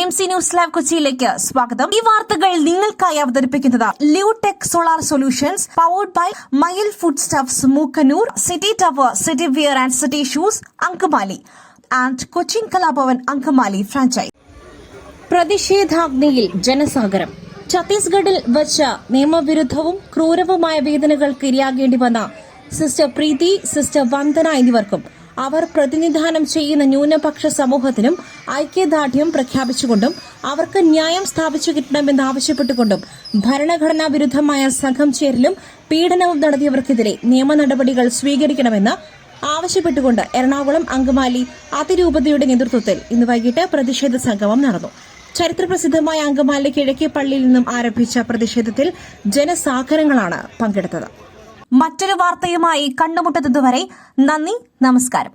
AMC news live കൊച്ചിയിലേക്ക് സ്വാഗതം. ഈ വാർത്തകൾ നിങ്ങൾക്കായി അവതരിപ്പിക്കുന്നത് Lutech solar solutions, powered by Mayil food stuffs, Mookkannoor, city tower, city wear and city shoes, Angamaly and Cochin Kalabhavan Angamaly franchise. പ്രതിഷേധാഗ്നിയിൽ ജനസാഗരം. ഛത്തീസ്ഗഡിൽ വച്ച നിയമവിരുദ്ധവും ക്രൂരവുമായ വേദനകൾക്ക് ഇരയാകേണ്ടി വന്ന സിസ്റ്റർ പ്രീതി, സിസ്റ്റർ വന്ദന എന്നിവർക്കും അവർ പ്രതിനിധാനം ചെയ്യുന്ന ന്യൂനപക്ഷ സമൂഹത്തിനും ഐക്യദാർഢ്യം പ്രഖ്യാപിച്ചുകൊണ്ടും അവർക്ക് ന്യായം സ്ഥാപിച്ചു കിട്ടണമെന്നാവശ്യപ്പെട്ടുകൊണ്ടും ഭരണഘടനാ വിരുദ്ധമായ സംഘം ചേരലും പീഡനവും നടത്തിയവർക്കെതിരെ നിയമ നടപടികൾ സ്വീകരിക്കണമെന്ന് ആവശ്യപ്പെട്ടുകൊണ്ട് എറണാകുളം അങ്കമാലി അതിരൂപതയുടെ നേതൃത്വത്തിൽ ഇന്ന് വൈകിട്ട് പ്രതിഷേധ സംഗമം നടന്നു. ചരിത്രപ്രസിദ്ധമായ അങ്കമാലി കിഴക്കേ പള്ളിയിൽ നിന്നും ആരംഭിച്ച പ്രതിഷേധത്തിൽ ജനസാഗരങ്ങളാണ് പങ്കെടുത്തത്. മറ്റൊരു വാർത്തയുമായി കണ്ടുമുട്ടുന്നതുവരെ നന്ദി, നമസ്കാരം.